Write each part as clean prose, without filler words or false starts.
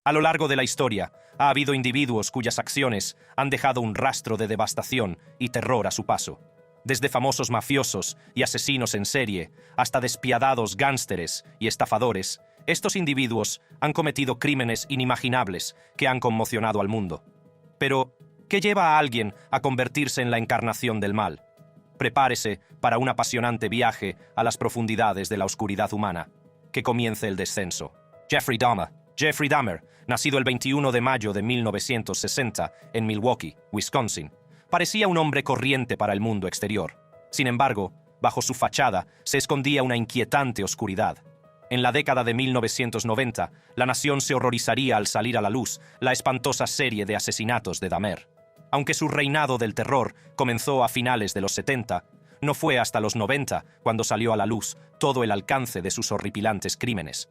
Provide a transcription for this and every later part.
A lo largo de la historia, ha habido individuos cuyas acciones han dejado un rastro de devastación y terror a su paso. Desde famosos mafiosos y asesinos en serie, hasta despiadados gánsteres y estafadores, estos individuos han cometido crímenes inimaginables que han conmocionado al mundo. Pero, ¿qué lleva a alguien a convertirse en la encarnación del mal? Prepárese para un apasionante viaje a las profundidades de la oscuridad humana. Que comience el descenso. Jeffrey Dahmer. Jeffrey Dahmer, nacido el 21 de mayo de 1960 en Milwaukee, Wisconsin, parecía un hombre corriente para el mundo exterior. Sin embargo, bajo su fachada se escondía una inquietante oscuridad. En la década de 1990, la nación se horrorizaría al salir a la luz la espantosa serie de asesinatos de Dahmer. Aunque su reinado del terror comenzó a finales de los 70, no fue hasta los 90 cuando salió a la luz todo el alcance de sus horripilantes crímenes.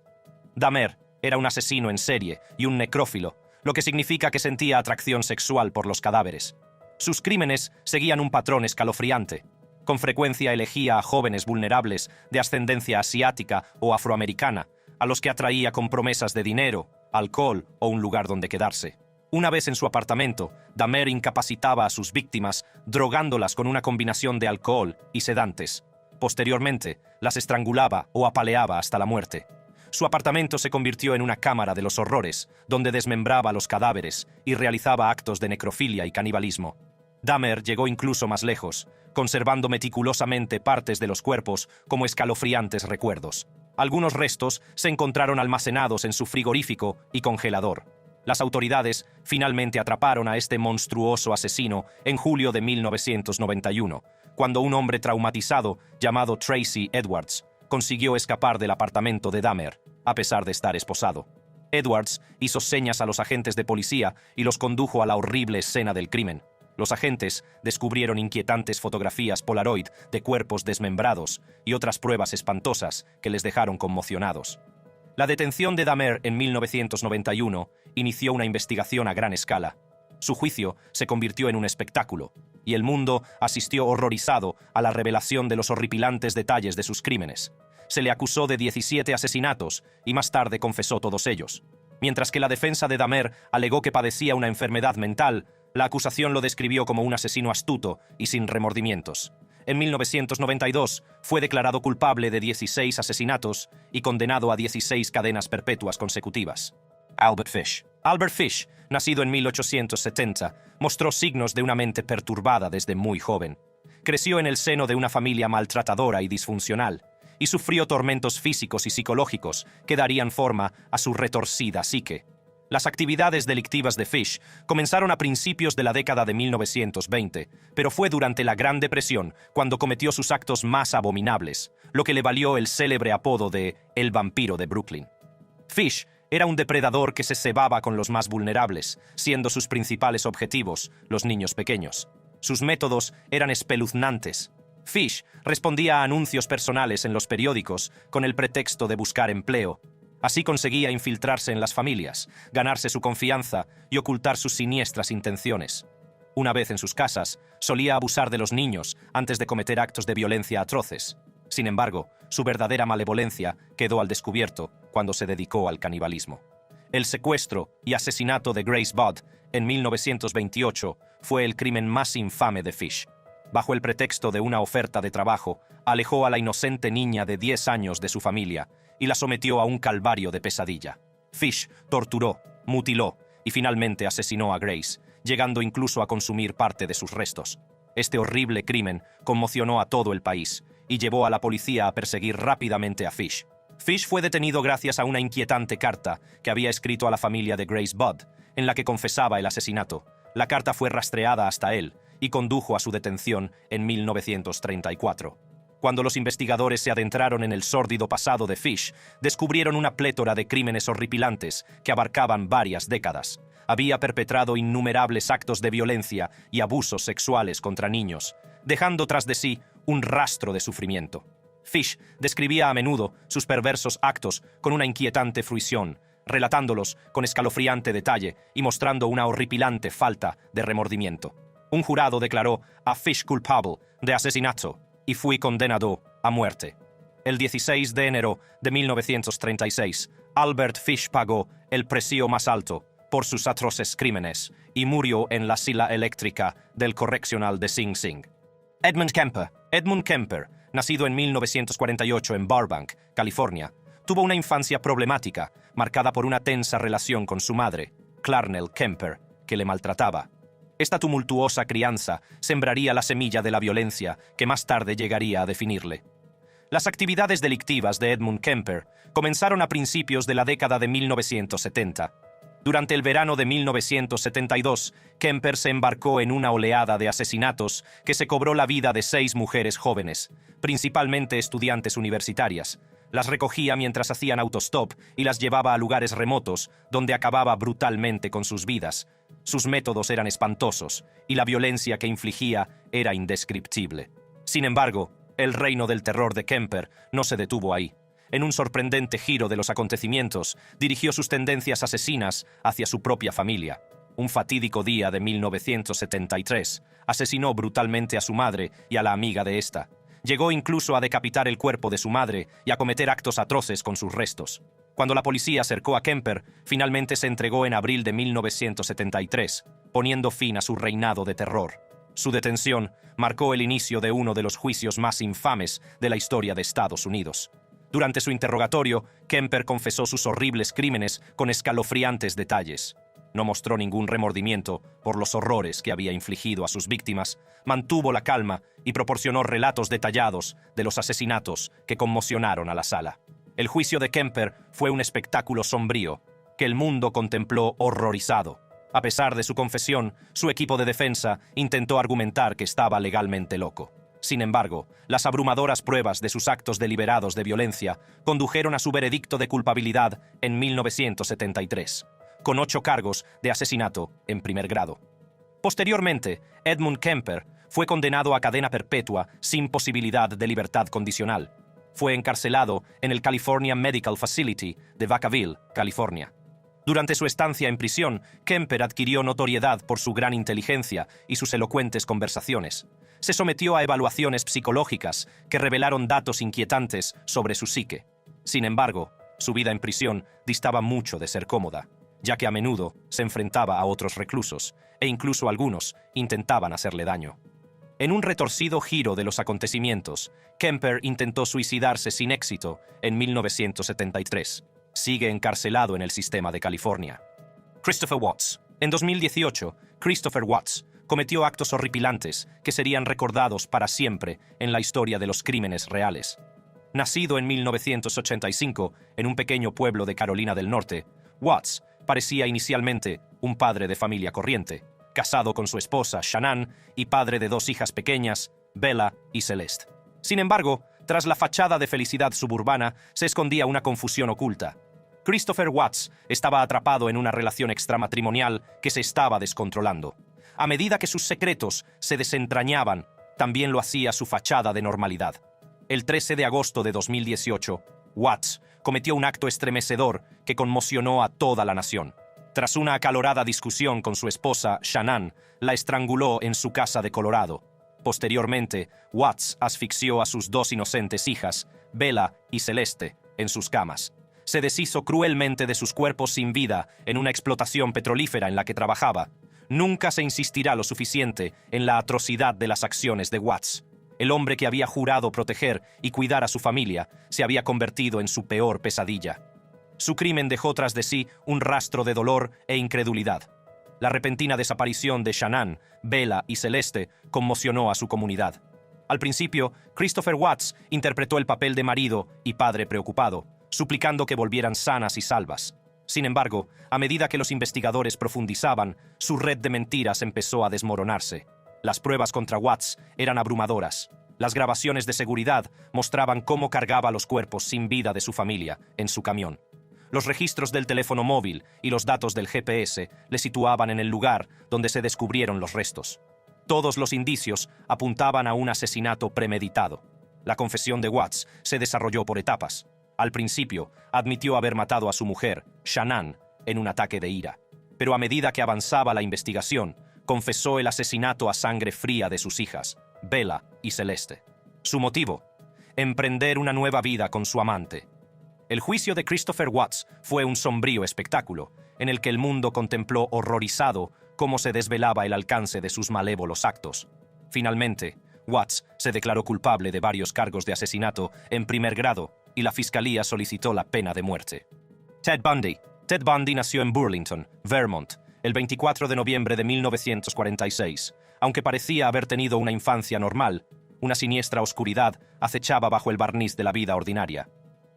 Dahmer era un asesino en serie y un necrófilo, lo que significa que sentía atracción sexual por los cadáveres. Sus crímenes seguían un patrón escalofriante. Con frecuencia elegía a jóvenes vulnerables de ascendencia asiática o afroamericana, a los que atraía con promesas de dinero, alcohol o un lugar donde quedarse. Una vez en su apartamento, Dahmer incapacitaba a sus víctimas drogándolas con una combinación de alcohol y sedantes. Posteriormente, las estrangulaba o apaleaba hasta la muerte. Su apartamento se convirtió en una cámara de los horrores, donde desmembraba los cadáveres y realizaba actos de necrofilia y canibalismo. Dahmer llegó incluso más lejos, conservando meticulosamente partes de los cuerpos como escalofriantes recuerdos. Algunos restos se encontraron almacenados en su frigorífico y congelador. Las autoridades finalmente atraparon a este monstruoso asesino en julio de 1991, cuando un hombre traumatizado llamado Tracy Edwards consiguió escapar del apartamento de Dahmer, a pesar de estar esposado. Edwards hizo señas a los agentes de policía y los condujo a la horrible escena del crimen. Los agentes descubrieron inquietantes fotografías Polaroid de cuerpos desmembrados y otras pruebas espantosas que les dejaron conmocionados. La detención de Dahmer en 1991 inició una investigación a gran escala. Su juicio se convirtió en un espectáculo, y el mundo asistió horrorizado a la revelación de los horripilantes detalles de sus crímenes. Se le acusó de 17 asesinatos y más tarde confesó todos ellos. Mientras que la defensa de Dahmer alegó que padecía una enfermedad mental, la acusación lo describió como un asesino astuto y sin remordimientos. En 1992 fue declarado culpable de 16 asesinatos y condenado a 16 cadenas perpetuas consecutivas. Albert Fish. Albert Fish, nacido en 1870, mostró signos de una mente perturbada desde muy joven. Creció en el seno de una familia maltratadora y disfuncional, y sufrió tormentos físicos y psicológicos que darían forma a su retorcida psique. Las actividades delictivas de Fish comenzaron a principios de la década de 1920, pero fue durante la Gran Depresión cuando cometió sus actos más abominables, lo que le valió el célebre apodo de «El vampiro de Brooklyn». Fish era un depredador que se cebaba con los más vulnerables, siendo sus principales objetivos los niños pequeños. Sus métodos eran espeluznantes. Fish respondía a anuncios personales en los periódicos con el pretexto de buscar empleo. Así conseguía infiltrarse en las familias, ganarse su confianza y ocultar sus siniestras intenciones. Una vez en sus casas, solía abusar de los niños antes de cometer actos de violencia atroces. Sin embargo, su verdadera malevolencia quedó al descubierto cuando se dedicó al canibalismo. El secuestro y asesinato de Grace Budd en 1928 fue el crimen más infame de Fish. Bajo el pretexto de una oferta de trabajo, alejó a la inocente niña de 10 años de su familia y la sometió a un calvario de pesadilla. Fish torturó, mutiló y finalmente asesinó a Grace, llegando incluso a consumir parte de sus restos. Este horrible crimen conmocionó a todo el país y llevó a la policía a perseguir rápidamente a Fish. Fish fue detenido gracias a una inquietante carta que había escrito a la familia de Grace Budd, en la que confesaba el asesinato. La carta fue rastreada hasta él y condujo a su detención en 1934. Cuando los investigadores se adentraron en el sórdido pasado de Fish, descubrieron una plétora de crímenes horripilantes que abarcaban varias décadas. Había perpetrado innumerables actos de violencia y abusos sexuales contra niños, dejando tras de sí un rastro de sufrimiento. Fish describía a menudo sus perversos actos con una inquietante fruición, relatándolos con escalofriante detalle y mostrando una horripilante falta de remordimiento. Un jurado declaró a Fish culpable de asesinato y fue condenado a muerte. El 16 de enero de 1936, Albert Fish pagó el precio más alto por sus atroces crímenes y murió en la silla eléctrica del correccional de Sing Sing. Edmund Kemper, nacido en 1948 en Burbank, California, tuvo una infancia problemática, marcada por una tensa relación con su madre, Clarnell Kemper, que le maltrataba. Esta tumultuosa crianza sembraría la semilla de la violencia que más tarde llegaría a definirle. Las actividades delictivas de Edmund Kemper comenzaron a principios de la década de 1970. Durante el verano de 1972, Kemper se embarcó en una oleada de asesinatos que se cobró la vida de 6 mujeres jóvenes, principalmente estudiantes universitarias. Las recogía mientras hacían autostop y las llevaba a lugares remotos, donde acababa brutalmente con sus vidas. Sus métodos eran espantosos, y la violencia que infligía era indescriptible. Sin embargo, el reino del terror de Kemper no se detuvo ahí. En un sorprendente giro de los acontecimientos, dirigió sus tendencias asesinas hacia su propia familia. Un fatídico día de 1973, asesinó brutalmente a su madre y a la amiga de esta. Llegó incluso a decapitar el cuerpo de su madre y a cometer actos atroces con sus restos. Cuando la policía acercó a Kemper, finalmente se entregó en abril de 1973, poniendo fin a su reinado de terror. Su detención marcó el inicio de uno de los juicios más infames de la historia de Estados Unidos. Durante su interrogatorio, Kemper confesó sus horribles crímenes con escalofriantes detalles. No mostró ningún remordimiento por los horrores que había infligido a sus víctimas, mantuvo la calma y proporcionó relatos detallados de los asesinatos que conmocionaron a la sala. El juicio de Kemper fue un espectáculo sombrío que el mundo contempló horrorizado. A pesar de su confesión, su equipo de defensa intentó argumentar que estaba legalmente loco. Sin embargo, las abrumadoras pruebas de sus actos deliberados de violencia condujeron a su veredicto de culpabilidad en 1973, con 8 cargos de asesinato en primer grado. Posteriormente, Edmund Kemper fue condenado a cadena perpetua sin posibilidad de libertad condicional. Fue encarcelado en el California Medical Facility de Vacaville, California. Durante su estancia en prisión, Kemper adquirió notoriedad por su gran inteligencia y sus elocuentes conversaciones. Se sometió a evaluaciones psicológicas que revelaron datos inquietantes sobre su psique. Sin embargo, su vida en prisión distaba mucho de ser cómoda, ya que a menudo se enfrentaba a otros reclusos, e incluso algunos intentaban hacerle daño. En un retorcido giro de los acontecimientos, Kemper intentó suicidarse sin éxito en 1973. Sigue encarcelado en el sistema de California. Christopher Watts. En 2018, Christopher Watts cometió actos horripilantes que serían recordados para siempre en la historia de los crímenes reales. Nacido en 1985 en un pequeño pueblo de Carolina del Norte, Watts parecía inicialmente un padre de familia corriente, casado con su esposa Shannon y padre de 2 hijas pequeñas, Bella y Celeste. Sin embargo, tras la fachada de felicidad suburbana se escondía una confusión oculta. Christopher Watts estaba atrapado en una relación extramatrimonial que se estaba descontrolando. A medida que sus secretos se desentrañaban, también lo hacía su fachada de normalidad. El 13 de agosto de 2018, Watts cometió un acto estremecedor que conmocionó a toda la nación. Tras una acalorada discusión con su esposa, Shannon, la estranguló en su casa de Colorado. Posteriormente, Watts asfixió a sus 2 inocentes hijas, Bella y Celeste, en sus camas. Se deshizo cruelmente de sus cuerpos sin vida en una explotación petrolífera en la que trabajaba. Nunca se insistirá lo suficiente en la atrocidad de las acciones de Watts. El hombre que había jurado proteger y cuidar a su familia se había convertido en su peor pesadilla. Su crimen dejó tras de sí un rastro de dolor e incredulidad. La repentina desaparición de Shannon, Bella y Celeste conmocionó a su comunidad. Al principio, Christopher Watts interpretó el papel de marido y padre preocupado, suplicando que volvieran sanas y salvas. Sin embargo, a medida que los investigadores profundizaban, su red de mentiras empezó a desmoronarse. Las pruebas contra Watts eran abrumadoras. Las grabaciones de seguridad mostraban cómo cargaba los cuerpos sin vida de su familia en su camión. Los registros del teléfono móvil y los datos del GPS le situaban en el lugar donde se descubrieron los restos. Todos los indicios apuntaban a un asesinato premeditado. La confesión de Watts se desarrolló por etapas. Al principio, admitió haber matado a su mujer, Shannon, en un ataque de ira. Pero a medida que avanzaba la investigación, confesó el asesinato a sangre fría de sus hijas, Bella y Celeste. Su motivo: emprender una nueva vida con su amante. El juicio de Christopher Watts fue un sombrío espectáculo, en el que el mundo contempló horrorizado cómo se desvelaba el alcance de sus malévolos actos. Finalmente, Watts se declaró culpable de varios cargos de asesinato en primer grado y la fiscalía solicitó la pena de muerte. Ted Bundy. Ted Bundy nació en Burlington, Vermont, el 24 de noviembre de 1946. Aunque parecía haber tenido una infancia normal, una siniestra oscuridad acechaba bajo el barniz de la vida ordinaria.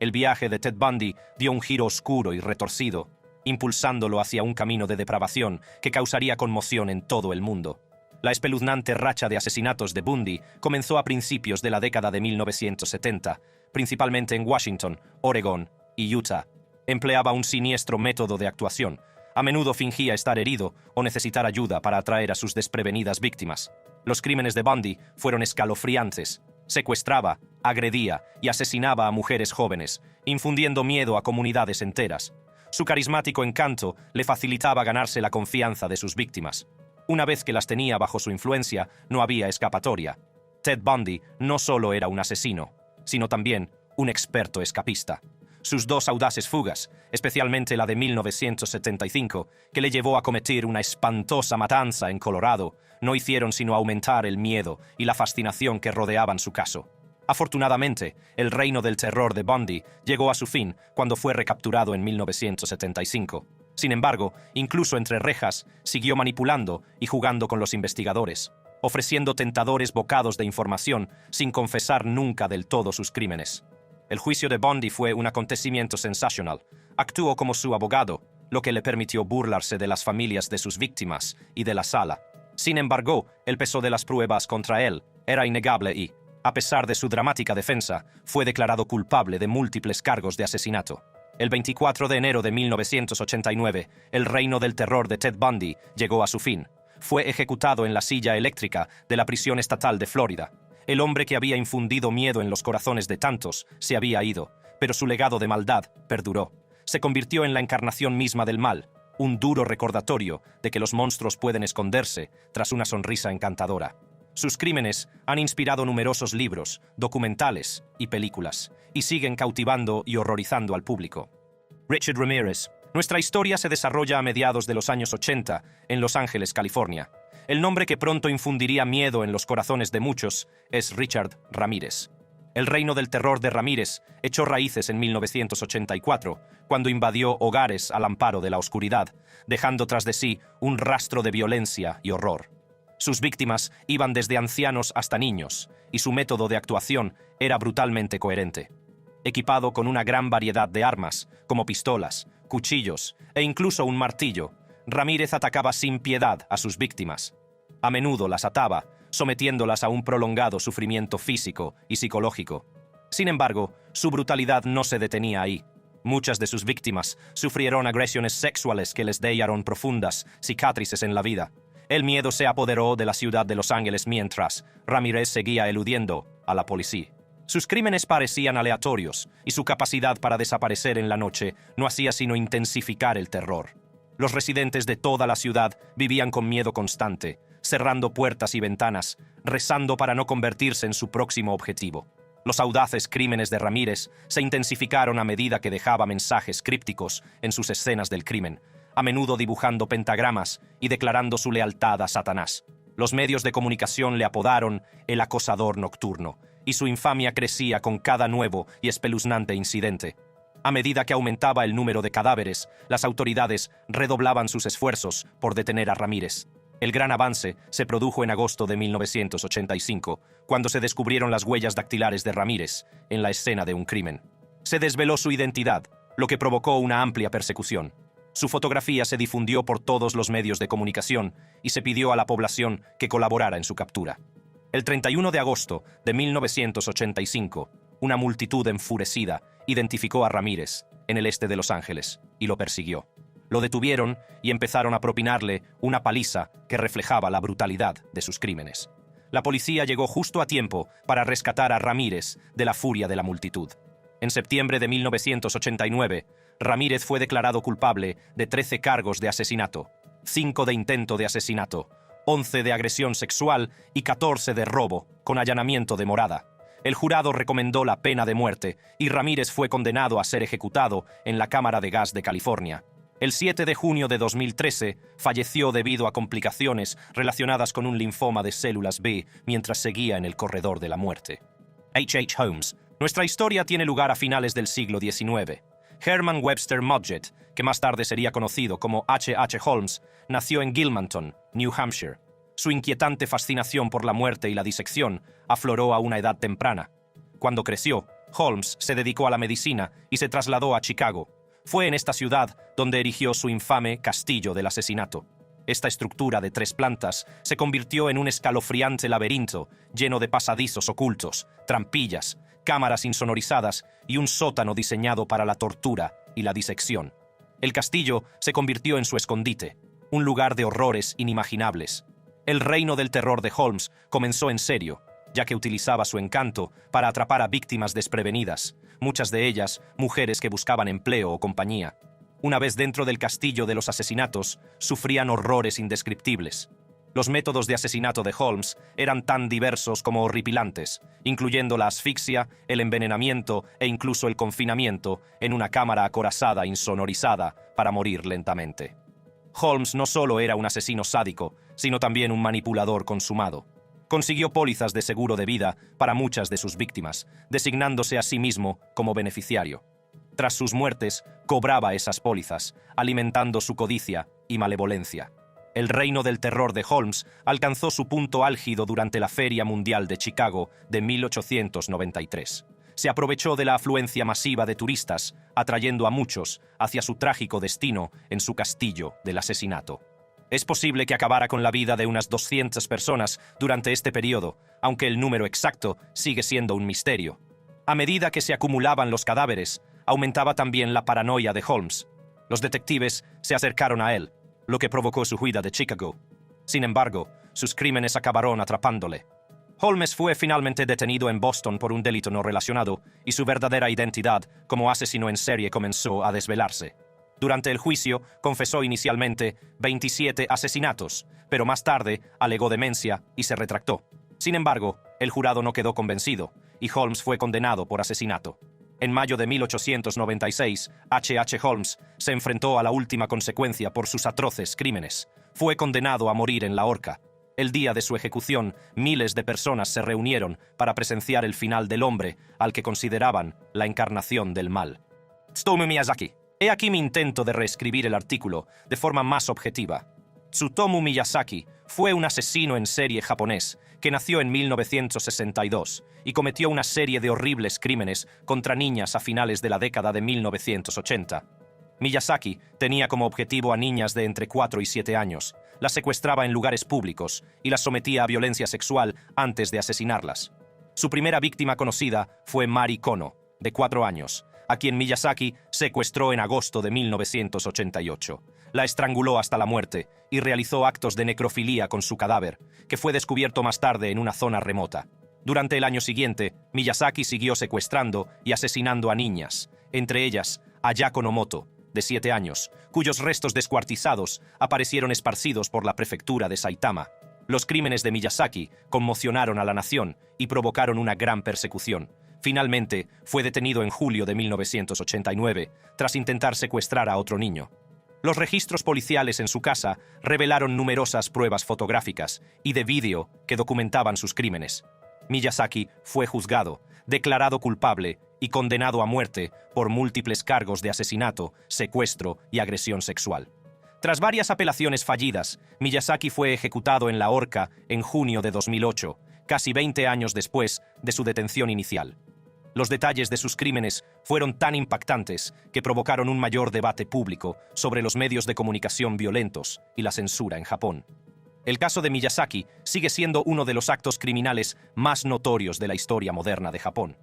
El viaje de Ted Bundy dio un giro oscuro y retorcido, impulsándolo hacia un camino de depravación que causaría conmoción en todo el mundo. La espeluznante racha de asesinatos de Bundy comenzó a principios de la década de 1970, principalmente en Washington, Oregón y Utah. Empleaba un siniestro método de actuación. A menudo fingía estar herido o necesitar ayuda para atraer a sus desprevenidas víctimas. Los crímenes de Bundy fueron escalofriantes. Secuestraba, agredía y asesinaba a mujeres jóvenes, infundiendo miedo a comunidades enteras. Su carismático encanto le facilitaba ganarse la confianza de sus víctimas. Una vez que las tenía bajo su influencia, no había escapatoria. Ted Bundy no solo era un asesino, sino también un experto escapista. Sus dos audaces fugas, especialmente la de 1975, que le llevó a cometer una espantosa matanza en Colorado, no hicieron sino aumentar el miedo y la fascinación que rodeaban su caso. Afortunadamente, el reino del terror de Bundy llegó a su fin cuando fue recapturado en 1975. Sin embargo, incluso entre rejas, siguió manipulando y jugando con los investigadores, ofreciendo tentadores bocados de información sin confesar nunca del todo sus crímenes. El juicio de Bundy fue un acontecimiento sensacional. Actuó como su abogado, lo que le permitió burlarse de las familias de sus víctimas y de la sala. Sin embargo, el peso de las pruebas contra él era innegable y, a pesar de su dramática defensa, fue declarado culpable de múltiples cargos de asesinato. El 24 de enero de 1989, el reino del terror de Ted Bundy llegó a su fin. Fue ejecutado en la silla eléctrica de la prisión estatal de Florida. El hombre que había infundido miedo en los corazones de tantos se había ido, pero su legado de maldad perduró. Se convirtió en la encarnación misma del mal, un duro recordatorio de que los monstruos pueden esconderse tras una sonrisa encantadora. Sus crímenes han inspirado numerosos libros, documentales y películas, y siguen cautivando y horrorizando al público. Richard Ramirez. Nuestra historia se desarrolla a mediados de los años 80 en Los Ángeles, California. El nombre que pronto infundiría miedo en los corazones de muchos es Richard Ramírez. El reino del terror de Ramírez echó raíces en 1984, cuando invadió hogares al amparo de la oscuridad, dejando tras de sí un rastro de violencia y horror. Sus víctimas iban desde ancianos hasta niños, y su método de actuación era brutalmente coherente. Equipado con una gran variedad de armas, como pistolas, cuchillos e incluso un martillo, Ramírez atacaba sin piedad a sus víctimas. A menudo las ataba, sometiéndolas a un prolongado sufrimiento físico y psicológico. Sin embargo, su brutalidad no se detenía ahí. Muchas de sus víctimas sufrieron agresiones sexuales que les dejaron profundas cicatrices en la vida. El miedo se apoderó de la ciudad de Los Ángeles mientras Ramírez seguía eludiendo a la policía. Sus crímenes parecían aleatorios y su capacidad para desaparecer en la noche no hacía sino intensificar el terror. Los residentes de toda la ciudad vivían con miedo constante, cerrando puertas y ventanas, rezando para no convertirse en su próximo objetivo. Los audaces crímenes de Ramírez se intensificaron a medida que dejaba mensajes crípticos en sus escenas del crimen, a menudo dibujando pentagramas y declarando su lealtad a Satanás. Los medios de comunicación le apodaron el acosador nocturno, y su infamia crecía con cada nuevo y espeluznante incidente. A medida que aumentaba el número de cadáveres, las autoridades redoblaban sus esfuerzos por detener a Ramírez. El gran avance se produjo en agosto de 1985, cuando se descubrieron las huellas dactilares de Ramírez en la escena de un crimen. Se desveló su identidad, lo que provocó una amplia persecución. Su fotografía se difundió por todos los medios de comunicación y se pidió a la población que colaborara en su captura. El 31 de agosto de 1985, una multitud enfurecida identificó a Ramírez en el este de Los Ángeles y lo persiguió. Lo detuvieron y empezaron a propinarle una paliza que reflejaba la brutalidad de sus crímenes. La policía llegó justo a tiempo para rescatar a Ramírez de la furia de la multitud. En septiembre de 1989, Ramírez fue declarado culpable de 13 cargos de asesinato, 5 de intento de asesinato, 11 de agresión sexual y 14 de robo con allanamiento de morada. El jurado recomendó la pena de muerte y Ramírez fue condenado a ser ejecutado en la Cámara de Gas de California. El 7 de junio de 2013 falleció debido a complicaciones relacionadas con un linfoma de células B mientras seguía en el corredor de la muerte. H. Holmes. Nuestra historia tiene lugar a finales del siglo XIX. Herman Webster Mudgett, que más tarde sería conocido como H. Holmes, nació en Gilmanton, New Hampshire. Su inquietante fascinación por la muerte y la disección afloró a una edad temprana. Cuando creció, Holmes se dedicó a la medicina y se trasladó a Chicago. Fue en esta ciudad donde erigió su infame Castillo del Asesinato. Esta estructura de 3 plantas se convirtió en un escalofriante laberinto lleno de pasadizos ocultos, trampillas, cámaras insonorizadas y un sótano diseñado para la tortura y la disección. El castillo se convirtió en su escondite, un lugar de horrores inimaginables. El reino del terror de Holmes comenzó en serio, ya que utilizaba su encanto para atrapar a víctimas desprevenidas, muchas de ellas mujeres que buscaban empleo o compañía. Una vez dentro del castillo de los asesinatos, sufrían horrores indescriptibles. Los métodos de asesinato de Holmes eran tan diversos como horripilantes, incluyendo la asfixia, el envenenamiento e incluso el confinamiento en una cámara acorazada insonorizada para morir lentamente. Holmes no solo era un asesino sádico, sino también un manipulador consumado. Consiguió pólizas de seguro de vida para muchas de sus víctimas, designándose a sí mismo como beneficiario. Tras sus muertes, cobraba esas pólizas, alimentando su codicia y malevolencia. El reino del terror de Holmes alcanzó su punto álgido durante la Feria Mundial de Chicago de 1893. Se aprovechó de la afluencia masiva de turistas, atrayendo a muchos hacia su trágico destino en su castillo del asesinato. Es posible que acabara con la vida de unas 200 personas durante este periodo, aunque el número exacto sigue siendo un misterio. A medida que se acumulaban los cadáveres, aumentaba también la paranoia de Holmes. Los detectives se acercaron a él, lo que provocó su huida de Chicago. Sin embargo, sus crímenes acabaron atrapándole. Holmes fue finalmente detenido en Boston por un delito no relacionado y su verdadera identidad como asesino en serie comenzó a desvelarse. Durante el juicio, confesó inicialmente 27 asesinatos, pero más tarde alegó demencia y se retractó. Sin embargo, el jurado no quedó convencido y Holmes fue condenado por asesinato. En mayo de 1896, H. Holmes se enfrentó a la última consecuencia por sus atroces crímenes. Fue condenado a morir en la horca. El día de su ejecución, miles de personas se reunieron para presenciar el final del hombre al que consideraban la encarnación del mal. Tsutomu Miyazaki. He aquí mi intento de reescribir el artículo de forma más objetiva. Tsutomu Miyazaki fue un asesino en serie japonés que nació en 1962 y cometió una serie de horribles crímenes contra niñas a finales de la década de 1980. Miyazaki tenía como objetivo a niñas de entre 4 y 7 años, las secuestraba en lugares públicos y las sometía a violencia sexual antes de asesinarlas. Su primera víctima conocida fue Mari Kono, de 4 años, a quien Miyazaki secuestró en agosto de 1988. La estranguló hasta la muerte y realizó actos de necrofilia con su cadáver, que fue descubierto más tarde en una zona remota. Durante el año siguiente, Miyazaki siguió secuestrando y asesinando a niñas, entre ellas Ayako Nomoto, de 7 años, cuyos restos descuartizados aparecieron esparcidos por la prefectura de Saitama. Los crímenes de Miyazaki conmocionaron a la nación y provocaron una gran persecución. Finalmente, fue detenido en julio de 1989, tras intentar secuestrar a otro niño. Los registros policiales en su casa revelaron numerosas pruebas fotográficas y de vídeo que documentaban sus crímenes. Miyazaki fue juzgado, declarado culpable y condenado a muerte por múltiples cargos de asesinato, secuestro y agresión sexual. Tras varias apelaciones fallidas, Miyazaki fue ejecutado en la horca en junio de 2008, casi 20 años después de su detención inicial. Los detalles de sus crímenes fueron tan impactantes que provocaron un mayor debate público sobre los medios de comunicación violentos y la censura en Japón. El caso de Miyazaki sigue siendo uno de los actos criminales más notorios de la historia moderna de Japón.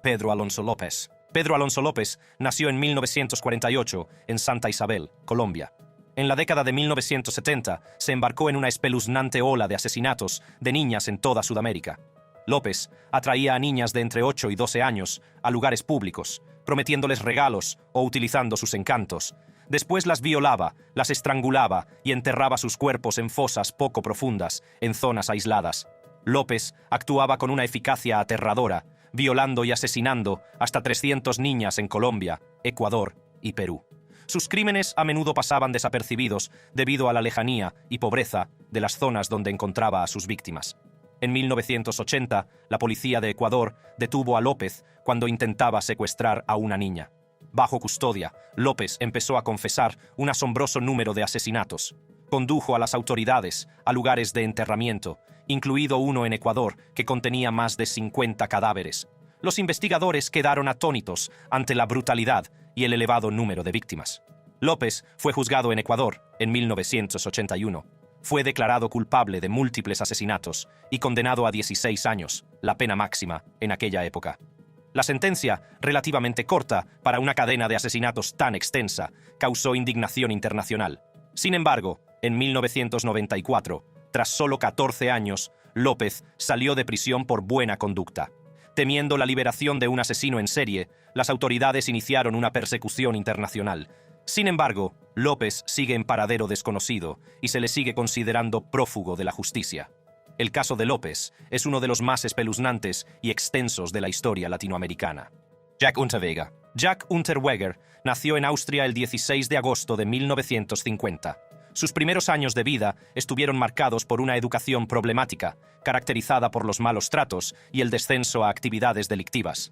Pedro Alonso López. Pedro Alonso López nació en 1948 en Santa Isabel, Colombia. En la década de 1970 se embarcó en una espeluznante ola de asesinatos de niñas en toda Sudamérica. López atraía a niñas de entre 8 y 12 años a lugares públicos, prometiéndoles regalos o utilizando sus encantos. Después las violaba, las estrangulaba y enterraba sus cuerpos en fosas poco profundas, en zonas aisladas. López actuaba con una eficacia aterradora, violando y asesinando hasta 300 niñas en Colombia, Ecuador y Perú. Sus crímenes a menudo pasaban desapercibidos debido a la lejanía y pobreza de las zonas donde encontraba a sus víctimas. En 1980, la policía de Ecuador detuvo a López cuando intentaba secuestrar a una niña. Bajo custodia, López empezó a confesar un asombroso número de asesinatos. Condujo a las autoridades a lugares de enterramiento, incluido uno en Ecuador que contenía más de 50 cadáveres. Los investigadores quedaron atónitos ante la brutalidad y el elevado número de víctimas. López fue juzgado en Ecuador en 1981. Fue declarado culpable de múltiples asesinatos y condenado a 16 años, la pena máxima en aquella época. La sentencia, relativamente corta para una cadena de asesinatos tan extensa, causó indignación internacional. Sin embargo, en 1994, tras solo 14 años, López salió de prisión por buena conducta. Temiendo la liberación de un asesino en serie, las autoridades iniciaron una persecución internacional. Sin embargo, López sigue en paradero desconocido y se le sigue considerando prófugo de la justicia. El caso de López es uno de los más espeluznantes y extensos de la historia latinoamericana. Jack Unterweger. Jack Unterweger nació en Austria el 16 de agosto de 1950. Sus primeros años de vida estuvieron marcados por una educación problemática, caracterizada por los malos tratos y el descenso a actividades delictivas.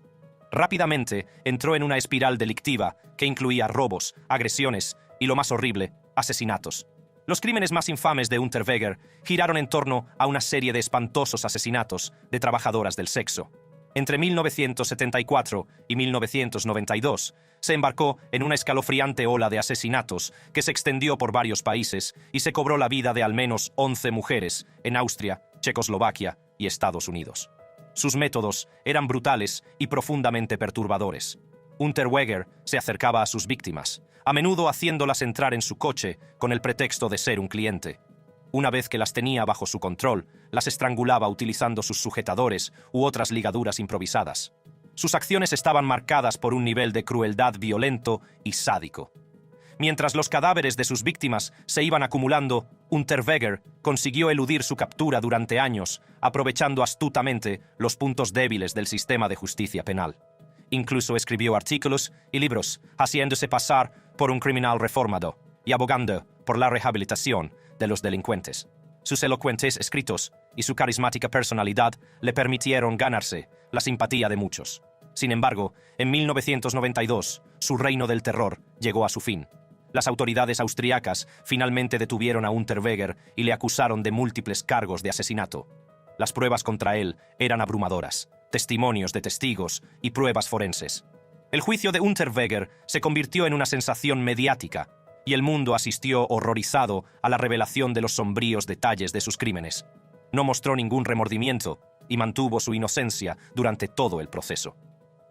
Rápidamente entró en una espiral delictiva que incluía robos, agresiones y, lo más horrible, asesinatos. Los crímenes más infames de Unterweger giraron en torno a una serie de espantosos asesinatos de trabajadoras del sexo. Entre 1974 y 1992, se embarcó en una escalofriante ola de asesinatos que se extendió por varios países y se cobró la vida de al menos 11 mujeres en Austria, Checoslovaquia y Estados Unidos. Sus métodos eran brutales y profundamente perturbadores. Unterweger se acercaba a sus víctimas, a menudo haciéndolas entrar en su coche con el pretexto de ser un cliente. Una vez que las tenía bajo su control, las estrangulaba utilizando sus sujetadores u otras ligaduras improvisadas. Sus acciones estaban marcadas por un nivel de crueldad violento y sádico. Mientras los cadáveres de sus víctimas se iban acumulando, Unterweger consiguió eludir su captura durante años, aprovechando astutamente los puntos débiles del sistema de justicia penal. Incluso escribió artículos y libros, haciéndose pasar por un criminal reformado y abogando por la rehabilitación de los delincuentes. Sus elocuentes escritos y su carismática personalidad le permitieron ganarse la simpatía de muchos. Sin embargo, en 1992, su reino del terror llegó a su fin. Las autoridades austriacas finalmente detuvieron a Unterweger y le acusaron de múltiples cargos de asesinato. Las pruebas contra él eran abrumadoras, testimonios de testigos y pruebas forenses. El juicio de Unterweger se convirtió en una sensación mediática y el mundo asistió horrorizado a la revelación de los sombríos detalles de sus crímenes. No mostró ningún remordimiento y mantuvo su inocencia durante todo el proceso.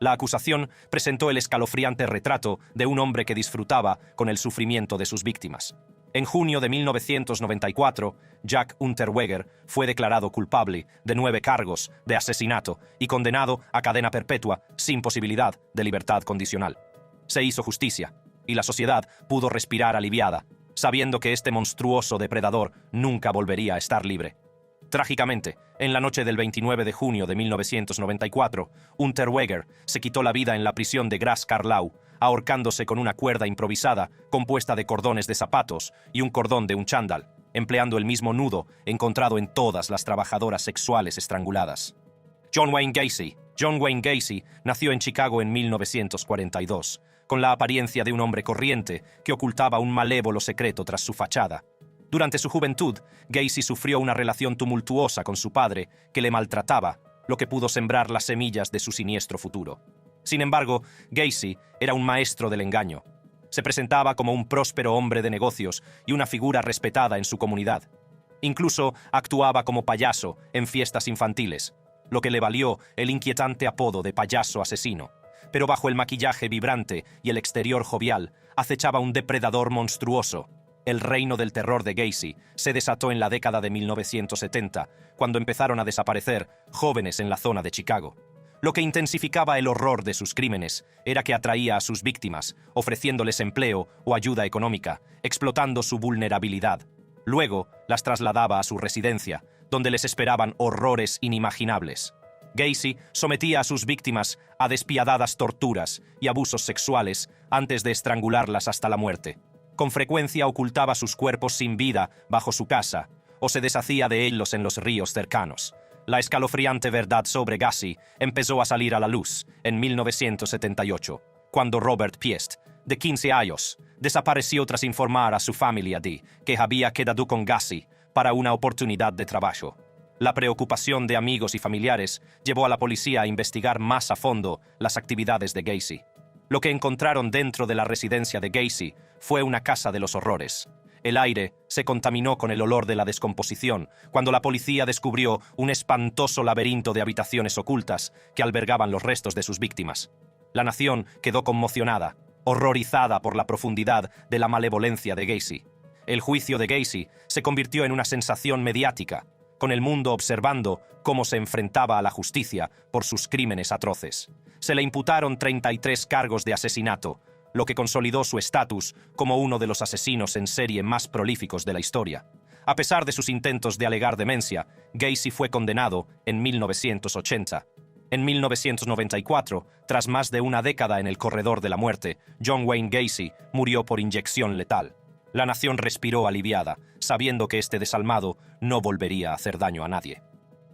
La acusación presentó el escalofriante retrato de un hombre que disfrutaba con el sufrimiento de sus víctimas. En junio de 1994, Jack Unterweger fue declarado culpable de 9 cargos de asesinato y condenado a cadena perpetua sin posibilidad de libertad condicional. Se hizo justicia y la sociedad pudo respirar aliviada, sabiendo que este monstruoso depredador nunca volvería a estar libre. Trágicamente, en la noche del 29 de junio de 1994, Unterweger se quitó la vida en la prisión de Graz-Karlau, ahorcándose con una cuerda improvisada compuesta de cordones de zapatos y un cordón de un chándal, empleando el mismo nudo encontrado en todas las trabajadoras sexuales estranguladas. John Wayne Gacy. John Wayne Gacy nació en Chicago en 1942, con la apariencia de un hombre corriente que ocultaba un malévolo secreto tras su fachada. Durante su juventud, Gacy sufrió una relación tumultuosa con su padre, que le maltrataba, lo que pudo sembrar las semillas de su siniestro futuro. Sin embargo, Gacy era un maestro del engaño. Se presentaba como un próspero hombre de negocios y una figura respetada en su comunidad. Incluso actuaba como payaso en fiestas infantiles, lo que le valió el inquietante apodo de payaso asesino. Pero bajo el maquillaje vibrante y el exterior jovial, acechaba un depredador monstruoso. El reino del terror de Gacy se desató en la década de 1970, cuando empezaron a desaparecer jóvenes en la zona de Chicago. Lo que intensificaba el horror de sus crímenes era que atraía a sus víctimas, ofreciéndoles empleo o ayuda económica, explotando su vulnerabilidad. Luego las trasladaba a su residencia, donde les esperaban horrores inimaginables. Gacy sometía a sus víctimas a despiadadas torturas y abusos sexuales antes de estrangularlas hasta la muerte. Con frecuencia ocultaba sus cuerpos sin vida bajo su casa o se deshacía de ellos en los ríos cercanos. La escalofriante verdad sobre Gacy empezó a salir a la luz en 1978, cuando Robert Piest, de 15 años, desapareció tras informar a su familia de que había quedado con Gacy para una oportunidad de trabajo. La preocupación de amigos y familiares llevó a la policía a investigar más a fondo las actividades de Gacy. Lo que encontraron dentro de la residencia de Gacy fue una casa de los horrores. El aire se contaminó con el olor de la descomposición cuando la policía descubrió un espantoso laberinto de habitaciones ocultas que albergaban los restos de sus víctimas. La nación quedó conmocionada, horrorizada por la profundidad de la malevolencia de Gacy. El juicio de Gacy se convirtió en una sensación mediática, con el mundo observando cómo se enfrentaba a la justicia por sus crímenes atroces. Se le imputaron 33 cargos de asesinato, lo que consolidó su estatus como uno de los asesinos en serie más prolíficos de la historia. A pesar de sus intentos de alegar demencia, Gacy fue condenado en 1980. En 1994, tras más de una década en el corredor de la muerte, John Wayne Gacy murió por inyección letal. La nación respiró aliviada, sabiendo que este desalmado no volvería a hacer daño a nadie.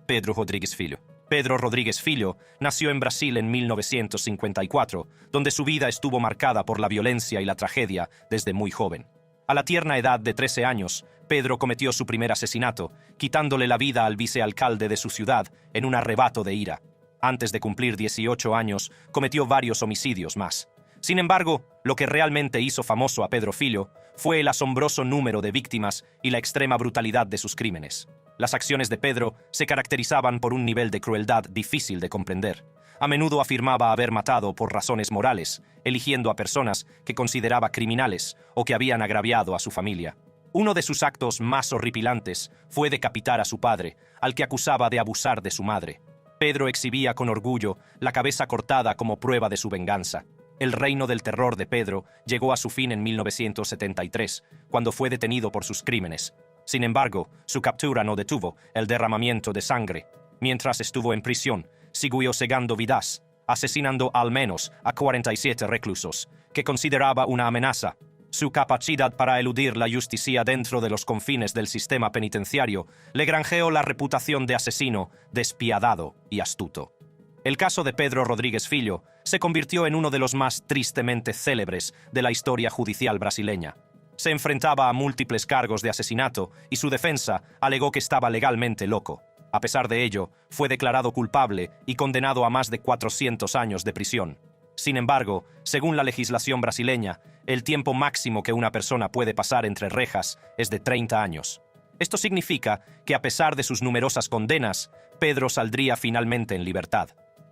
Pedro Rodríguez Filho. Pedro Rodríguez Filho nació en Brasil en 1954, donde su vida estuvo marcada por la violencia y la tragedia desde muy joven. A la tierna edad de 13 años, Pedro cometió su primer asesinato, quitándole la vida al vicealcalde de su ciudad en un arrebato de ira. Antes de cumplir 18 años, cometió varios homicidios más. Sin embargo, lo que realmente hizo famoso a Pedro Filho fue el asombroso número de víctimas y la extrema brutalidad de sus crímenes. Las acciones de Pedro se caracterizaban por un nivel de crueldad difícil de comprender. A menudo afirmaba haber matado por razones morales, eligiendo a personas que consideraba criminales o que habían agraviado a su familia. Uno de sus actos más horripilantes fue decapitar a su padre, al que acusaba de abusar de su madre. Pedro exhibía con orgullo la cabeza cortada como prueba de su venganza. El reino del terror de Pedro llegó a su fin en 1973, cuando fue detenido por sus crímenes. Sin embargo, su captura no detuvo el derramamiento de sangre. Mientras estuvo en prisión, siguió cegando vidas, asesinando al menos a 47 reclusos, que consideraba una amenaza. Su capacidad para eludir la justicia dentro de los confines del sistema penitenciario le granjeó la reputación de asesino despiadado y astuto. El caso de Pedro Rodríguez Filho se convirtió en uno de los más tristemente célebres de la historia judicial brasileña. Se enfrentaba a múltiples cargos de asesinato y su defensa alegó que estaba legalmente loco. A pesar de ello, fue declarado culpable y condenado a más de 400 años de prisión. Sin embargo, según la legislación brasileña, el tiempo máximo que una persona puede pasar entre rejas es de 30 años. Esto significa que a pesar de sus numerosas condenas, Pedro saldría finalmente en libertad.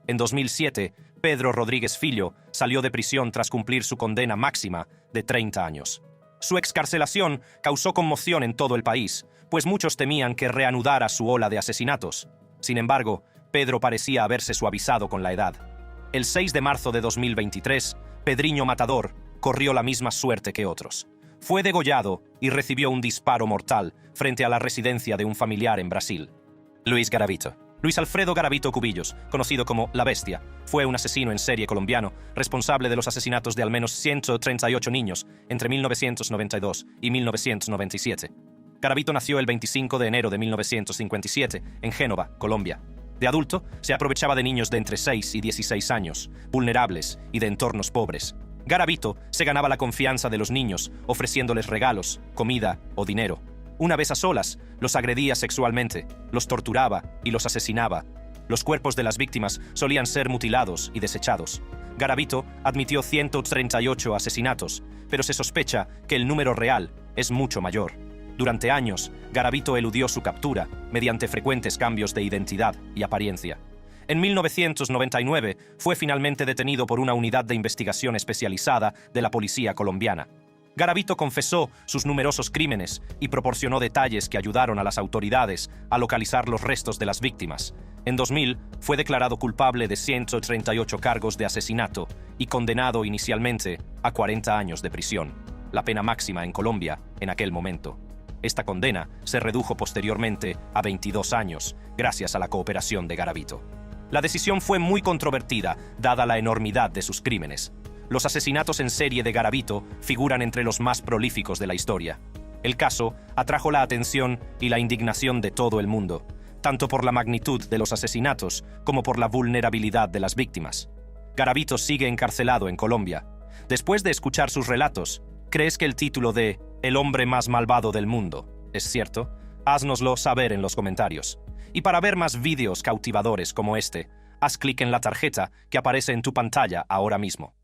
En 2007, Pedro Rodríguez Filho salió de prisión tras cumplir su condena máxima de 30 años. Su excarcelación causó conmoción en todo el país, pues muchos temían que reanudara su ola de asesinatos. Sin embargo, Pedro parecía haberse suavizado con la edad. El 6 de marzo de 2023, Pedrinho Matador corrió la misma suerte que otros. Fue degollado y recibió un disparo mortal frente a la residencia de un familiar en Brasil. Luis Garavito. Luis Alfredo Garavito Cubillos, conocido como La Bestia, fue un asesino en serie colombiano responsable de los asesinatos de al menos 138 niños entre 1992 y 1997. Garavito nació el 25 de enero de 1957 en Génova, Colombia. De adulto, se aprovechaba de niños de entre 6 y 16 años, vulnerables y de entornos pobres. Garavito se ganaba la confianza de los niños, ofreciéndoles regalos, comida o dinero. Una vez a solas, los agredía sexualmente, los torturaba y los asesinaba. Los cuerpos de las víctimas solían ser mutilados y desechados. Garavito admitió 138 asesinatos, pero se sospecha que el número real es mucho mayor. Durante años, Garavito eludió su captura mediante frecuentes cambios de identidad y apariencia. En 1999 fue finalmente detenido por una unidad de investigación especializada de la policía colombiana. Garavito confesó sus numerosos crímenes y proporcionó detalles que ayudaron a las autoridades a localizar los restos de las víctimas. En 2000 fue declarado culpable de 138 cargos de asesinato y condenado inicialmente a 40 años de prisión, la pena máxima en Colombia en aquel momento. Esta condena se redujo posteriormente a 22 años, gracias a la cooperación de Garavito. La decisión fue muy controvertida, dada la enormidad de sus crímenes. Los asesinatos en serie de Garavito figuran entre los más prolíficos de la historia. El caso atrajo la atención y la indignación de todo el mundo, tanto por la magnitud de los asesinatos como por la vulnerabilidad de las víctimas. Garavito sigue encarcelado en Colombia. Después de escuchar sus relatos, ¿crees que el título de El hombre más malvado del mundo es cierto? Háznoslo saber en los comentarios. Y para ver más vídeos cautivadores como este, haz clic en la tarjeta que aparece en tu pantalla ahora mismo.